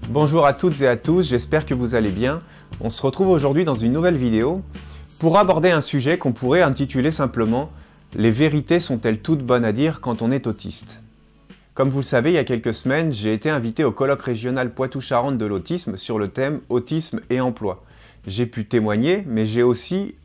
Bonjour à toutes et à tous, j'espère que vous allez bien. On se retrouve aujourd'hui dans une nouvelle vidéo pour aborder un sujet qu'on pourrait intituler simplement « Les vérités sont-elles toutes bonnes à dire quand on est autiste ?» Comme vous le savez, il y a quelques semaines, j'ai été invité au colloque régional Poitou-Charentes de l'autisme sur le thème « Autisme et emploi ». J'ai pu témoigner, mais j'ai aussi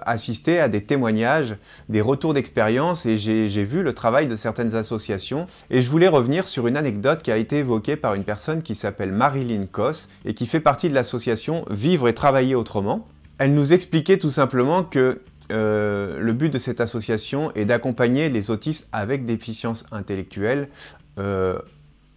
assisté à des témoignages, des retours d'expérience et j'ai vu le travail de certaines associations. Et je voulais revenir sur une anecdote qui a été évoquée par une personne qui s'appelle Marilyn Koss et qui fait partie de l'association Vivre et Travailler Autrement. Elle nous expliquait tout simplement que le but de cette association est d'accompagner les autistes avec déficience intellectuelle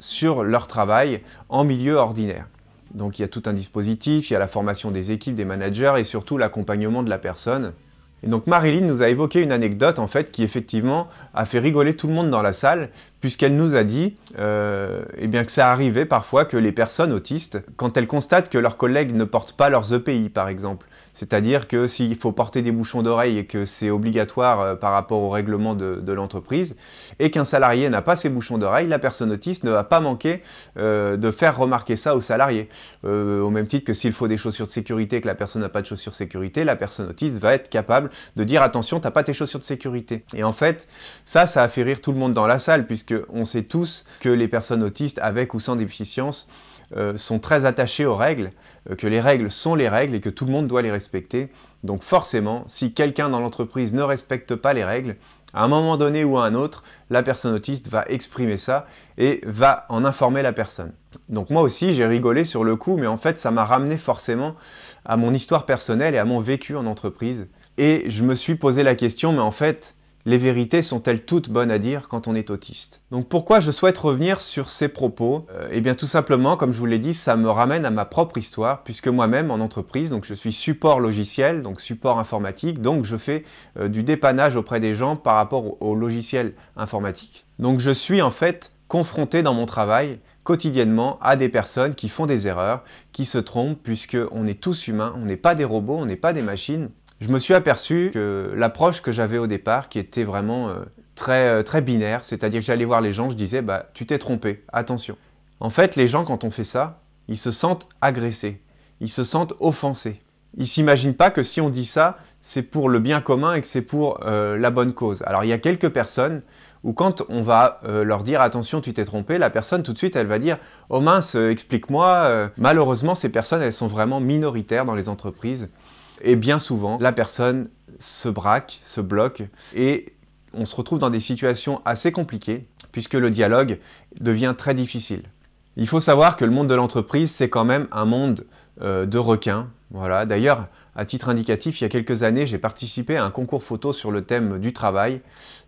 sur leur travail en milieu ordinaire. Donc il y a tout un dispositif, il y a la formation des équipes, des managers et surtout l'accompagnement de la personne. Et donc Marilyn nous a évoqué une anecdote en fait qui effectivement a fait rigoler tout le monde dans la salle puisqu'elle nous a dit eh bien que ça arrivait parfois que les personnes autistes, quand elles constatent que leurs collègues ne portent pas leurs EPI par exemple, c'est-à-dire que s'il faut porter des bouchons d'oreille et que c'est obligatoire par rapport au règlement de l'entreprise, et qu'un salarié n'a pas ses bouchons d'oreille, la personne autiste ne va pas manquer de faire remarquer ça au salarié. Au même titre que s'il faut des chaussures de sécurité et que la personne n'a pas de chaussures de sécurité, la personne autiste va être capable de dire « attention, t'as pas tes chaussures de sécurité ». Et en fait, ça a fait rire tout le monde dans la salle, puisqu'on sait tous que les personnes autistes avec ou sans déficience sont très attachés aux règles, que les règles sont les règles et que tout le monde doit les respecter. Donc forcément, si quelqu'un dans l'entreprise ne respecte pas les règles, à un moment donné ou à un autre, la personne autiste va exprimer ça et va en informer la personne. Donc moi aussi, j'ai rigolé sur le coup, mais en fait, ça m'a ramené forcément à mon histoire personnelle et à mon vécu en entreprise. Et je me suis posé la question, mais en fait, les vérités sont-elles toutes bonnes à dire quand on est autiste? Donc pourquoi je souhaite revenir sur ces propos? Eh bien tout simplement, comme je vous l'ai dit, ça me ramène à ma propre histoire, puisque moi-même en entreprise, donc je suis support logiciel, donc support informatique, donc je fais du dépannage auprès des gens par rapport au logiciel informatique. Donc je suis en fait confronté dans mon travail quotidiennement à des personnes qui font des erreurs, qui se trompent, puisqu'on est tous humains, on n'est pas des robots, on n'est pas des machines. Je me suis aperçu que l'approche que j'avais au départ, qui était vraiment très binaire, c'est-à-dire que j'allais voir les gens, je disais bah, « tu t'es trompé, attention ». En fait, les gens, quand on fait ça, ils se sentent agressés, ils se sentent offensés. Ils ne s'imaginent pas que si on dit ça, c'est pour le bien commun et que c'est pour la bonne cause. Alors il y a quelques personnes où quand on va leur dire « attention, tu t'es trompé », la personne tout de suite, elle va dire « oh mince, explique-moi ». Malheureusement, ces personnes, elles sont vraiment minoritaires dans les entreprises. Et bien souvent, la personne se braque, se bloque et on se retrouve dans des situations assez compliquées puisque le dialogue devient très difficile. Il faut savoir que le monde de l'entreprise, c'est quand même un monde de requins. Voilà. D'ailleurs, à titre indicatif, il y a quelques années, j'ai participé à un concours photo sur le thème du travail.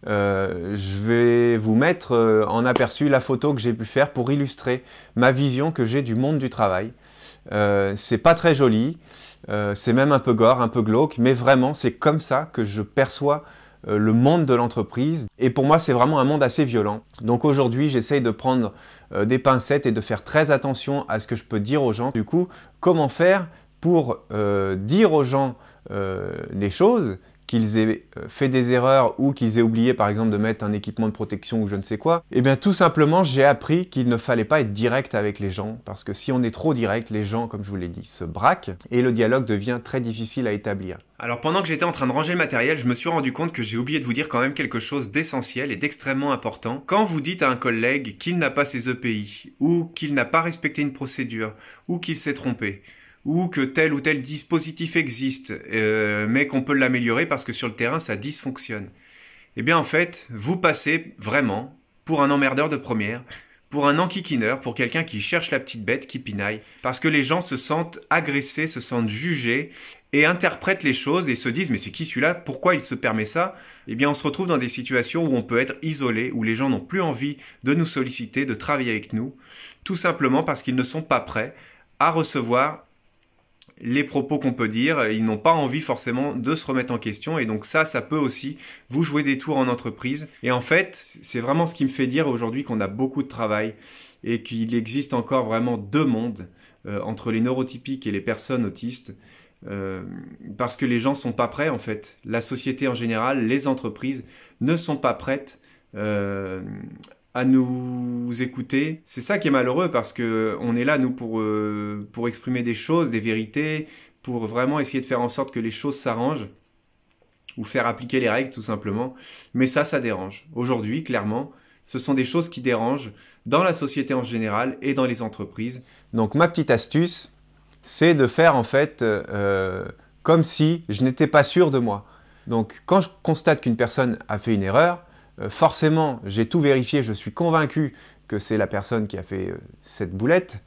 Je vais vous mettre en aperçu la photo que j'ai pu faire pour illustrer ma vision que j'ai du monde du travail. C'est pas très joli. C'est même un peu gore, un peu glauque, mais vraiment c'est comme ça que je perçois le monde de l'entreprise. Et pour moi c'est vraiment un monde assez violent. Donc aujourd'hui j'essaye de prendre des pincettes et de faire très attention à ce que je peux dire aux gens. Du coup, comment faire pour dire aux gens les choses, qu'ils aient fait des erreurs ou qu'ils aient oublié par exemple de mettre un équipement de protection ou je ne sais quoi? Eh bien tout simplement j'ai appris qu'il ne fallait pas être direct avec les gens parce que si on est trop direct, les gens, comme je vous l'ai dit, se braquent et le dialogue devient très difficile à établir. Alors pendant que j'étais en train de ranger le matériel, je me suis rendu compte que j'ai oublié de vous dire quand même quelque chose d'essentiel et d'extrêmement important. Quand vous dites à un collègue qu'il n'a pas ses EPI, ou qu'il n'a pas respecté une procédure, ou qu'il s'est trompé, ou que tel ou tel dispositif existe, mais qu'on peut l'améliorer parce que sur le terrain, ça dysfonctionne. Eh bien, en fait, vous passez vraiment pour un emmerdeur de première, pour un enquiquineur, pour quelqu'un qui cherche la petite bête, qui pinaille, parce que les gens se sentent agressés, se sentent jugés, et interprètent les choses et se disent « mais c'est qui celui-là? Pourquoi il se permet ça ?» Eh bien, on se retrouve dans des situations où on peut être isolé, où les gens n'ont plus envie de nous solliciter, de travailler avec nous, tout simplement parce qu'ils ne sont pas prêts à recevoir les propos qu'on peut dire, ils n'ont pas envie forcément de se remettre en question et donc ça peut aussi vous jouer des tours en entreprise. Et en fait, c'est vraiment ce qui me fait dire aujourd'hui qu'on a beaucoup de travail et qu'il existe encore vraiment deux mondes entre les neurotypiques et les personnes autistes parce que les gens sont pas prêts en fait. La société en général, les entreprises ne sont pas prêtes à nous écouter. C'est ça qui est malheureux parce que on est là, nous, pour exprimer des choses, des vérités, pour vraiment essayer de faire en sorte que les choses s'arrangent ou faire appliquer les règles tout simplement. Mais ça dérange. Aujourd'hui, clairement, ce sont des choses qui dérangent dans la société en général et dans les entreprises. Donc ma petite astuce, c'est de faire en fait comme si je n'étais pas sûr de moi. Donc quand je constate qu'une personne a fait une erreur, forcément j'ai tout vérifié, je suis convaincu que c'est la personne qui a fait cette boulette.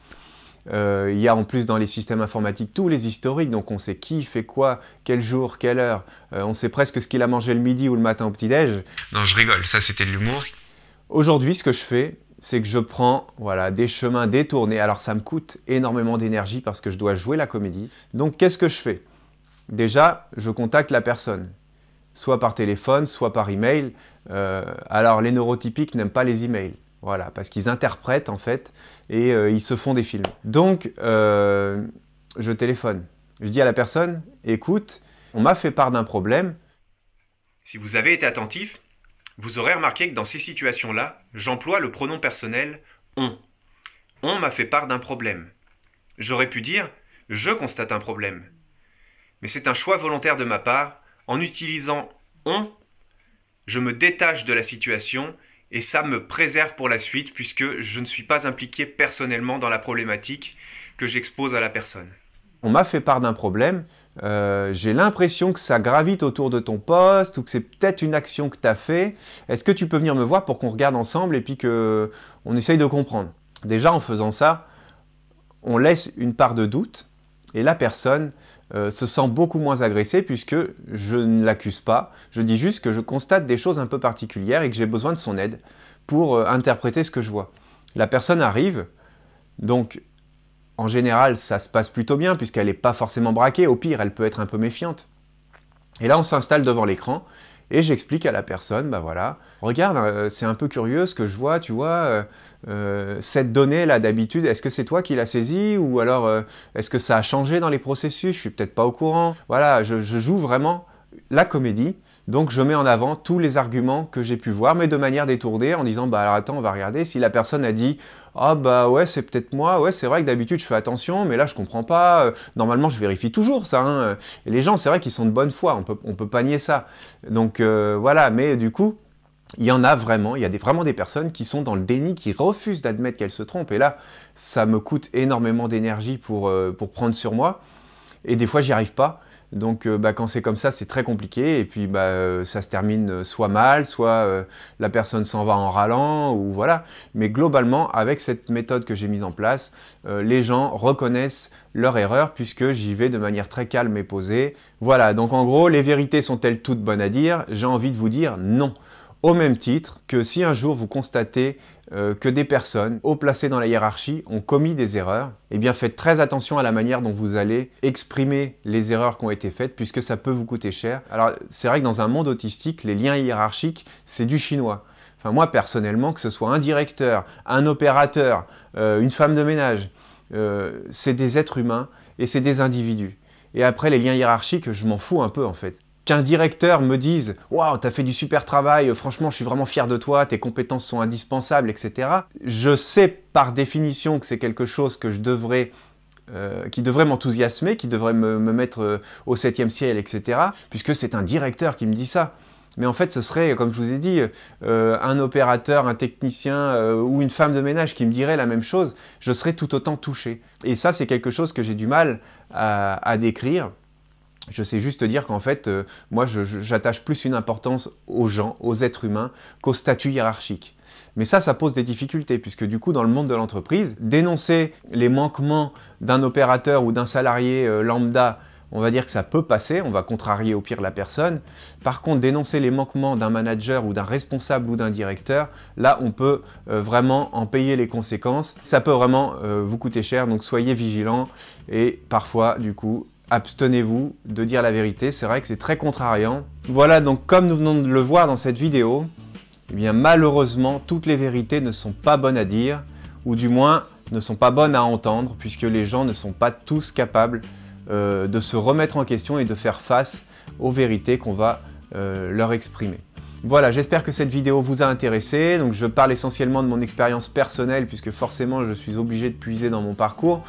Il y a en plus dans les systèmes informatiques tous les historiques, donc on sait qui fait quoi, quel jour, quelle heure, on sait presque ce qu'il a mangé le midi ou le matin au petit-déj. Non, je rigole, ça c'était de l'humour. Aujourd'hui, ce que je fais, c'est que je prends des chemins détournés. Alors ça me coûte énormément d'énergie parce que je dois jouer la comédie. Donc qu'est-ce que je fais? Déjà, je contacte la personne, soit par téléphone, soit par email. Alors les neurotypiques n'aiment pas les emails. Voilà, parce qu'ils interprètent en fait et ils se font des films. Donc, je téléphone. Je dis à la personne, écoute, on m'a fait part d'un problème. Si vous avez été attentif, vous aurez remarqué que dans ces situations-là, j'emploie le pronom personnel « on ». On m'a fait part d'un problème. J'aurais pu dire « je constate un problème ». Mais c'est un choix volontaire de ma part. En utilisant « on », je me détache de la situation et ça me préserve pour la suite puisque je ne suis pas impliqué personnellement dans la problématique que j'expose à la personne. On m'a fait part d'un problème, j'ai l'impression que ça gravite autour de ton poste ou que c'est peut-être une action que tu as fait. Est-ce que tu peux venir me voir pour qu'on regarde ensemble et puis qu'on essaye de comprendre? Déjà en faisant ça, on laisse une part de doute et la personne se sent beaucoup moins agressée puisque je ne l'accuse pas. Je dis juste que je constate des choses un peu particulières et que j'ai besoin de son aide pour interpréter ce que je vois. La personne arrive, donc en général ça se passe plutôt bien puisqu'elle n'est pas forcément braquée, au pire elle peut être un peu méfiante. Et là on s'installe devant l'écran et j'explique à la personne, bah voilà, regarde, c'est un peu curieux ce que je vois, tu vois, cette donnée là d'habitude, est-ce que c'est toi qui l'as saisie ou alors est-ce que ça a changé dans les processus, je suis peut-être pas au courant. Voilà, je joue vraiment la comédie, donc je mets en avant tous les arguments que j'ai pu voir, mais de manière détournée en disant, bah alors attends, on va regarder, si la personne a dit, ah bah ouais c'est peut-être moi, ouais c'est vrai que d'habitude je fais attention, mais là je comprends pas, normalement je vérifie toujours ça, hein. Et les gens c'est vrai qu'ils sont de bonne foi, on peut pas nier ça. Donc voilà, mais du coup, il y en a vraiment, il y a vraiment des personnes qui sont dans le déni, qui refusent d'admettre qu'elles se trompent, et là ça me coûte énormément d'énergie pour prendre sur moi, et des fois j'y arrive pas. Donc quand c'est comme ça, c'est très compliqué et puis ça se termine soit mal, soit la personne s'en va en râlant, ou voilà. Mais globalement, avec cette méthode que j'ai mise en place, les gens reconnaissent leur erreur puisque j'y vais de manière très calme et posée. Voilà, donc en gros, les vérités sont-elles toutes bonnes à dire? J'ai envie de vous dire non. Au même titre que si un jour vous constatez que des personnes haut placées dans la hiérarchie ont commis des erreurs, eh bien faites très attention à la manière dont vous allez exprimer les erreurs qui ont été faites puisque ça peut vous coûter cher. Alors c'est vrai que dans un monde autistique, les liens hiérarchiques, c'est du chinois. Enfin moi personnellement, que ce soit un directeur, un opérateur, une femme de ménage, c'est des êtres humains et c'est des individus. Et après les liens hiérarchiques, je m'en fous un peu en fait. Qu'un directeur me dise « Waouh, t'as fait du super travail, franchement, je suis vraiment fier de toi, tes compétences sont indispensables, etc. » Je sais par définition que c'est quelque chose que qui devrait m'enthousiasmer, qui devrait me mettre au 7e ciel, etc. Puisque c'est un directeur qui me dit ça. Mais en fait, ce serait, comme je vous ai dit, un opérateur, un technicien ou une femme de ménage qui me dirait la même chose, je serais tout autant touché. Et ça, c'est quelque chose que j'ai du mal à décrire. Je sais juste dire qu'en fait, moi, j'attache plus une importance aux gens, aux êtres humains, qu'au statut hiérarchique. Mais ça pose des difficultés, puisque du coup, dans le monde de l'entreprise, dénoncer les manquements d'un opérateur ou d'un salarié lambda, on va dire que ça peut passer, on va contrarier au pire la personne. Par contre, dénoncer les manquements d'un manager ou d'un responsable ou d'un directeur, là, on peut vraiment en payer les conséquences. Ça peut vraiment vous coûter cher, donc soyez vigilants et parfois, du coup, abstenez-vous de dire la vérité, c'est vrai que c'est très contrariant. Voilà, donc comme nous venons de le voir dans cette vidéo, eh bien malheureusement, toutes les vérités ne sont pas bonnes à dire, ou du moins ne sont pas bonnes à entendre, puisque les gens ne sont pas tous capables de se remettre en question et de faire face aux vérités qu'on va leur exprimer. Voilà, j'espère que cette vidéo vous a intéressé. Donc je parle essentiellement de mon expérience personnelle puisque forcément je suis obligé de puiser dans mon parcours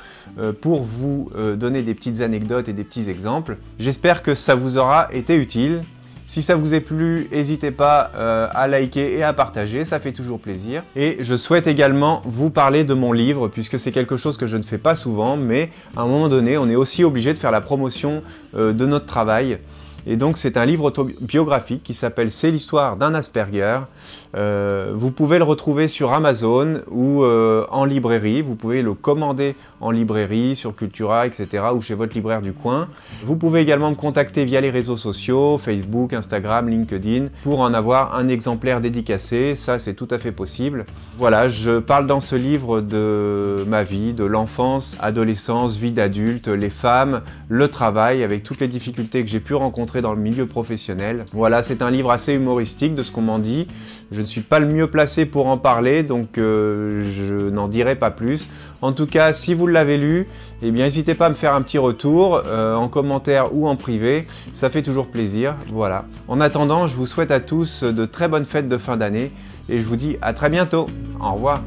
pour vous donner des petites anecdotes et des petits exemples. J'espère que ça vous aura été utile. Si ça vous a plu, n'hésitez pas à liker et à partager, ça fait toujours plaisir. Et je souhaite également vous parler de mon livre, puisque c'est quelque chose que je ne fais pas souvent, mais à un moment donné, on est aussi obligé de faire la promotion de notre travail. Et donc c'est un livre autobiographique qui s'appelle « C'est l'histoire d'un Asperger ». Vous pouvez le retrouver sur Amazon ou en librairie. Vous pouvez le commander en librairie, sur Cultura, etc. ou chez votre libraire du coin. Vous pouvez également me contacter via les réseaux sociaux, Facebook, Instagram, LinkedIn, pour en avoir un exemplaire dédicacé. Ça, c'est tout à fait possible. Voilà, je parle dans ce livre de ma vie, de l'enfance, adolescence, vie d'adulte, les femmes, le travail, avec toutes les difficultés que j'ai pu rencontrer dans le milieu professionnel. Voilà, c'est un livre assez humoristique de ce qu'on m'en dit. Je ne suis pas le mieux placé pour en parler, donc je n'en dirai pas plus. En tout cas, si vous l'avez lu, eh bien, n'hésitez pas à me faire un petit retour en commentaire ou en privé. Ça fait toujours plaisir. Voilà. En attendant, je vous souhaite à tous de très bonnes fêtes de fin d'année et je vous dis à très bientôt. Au revoir.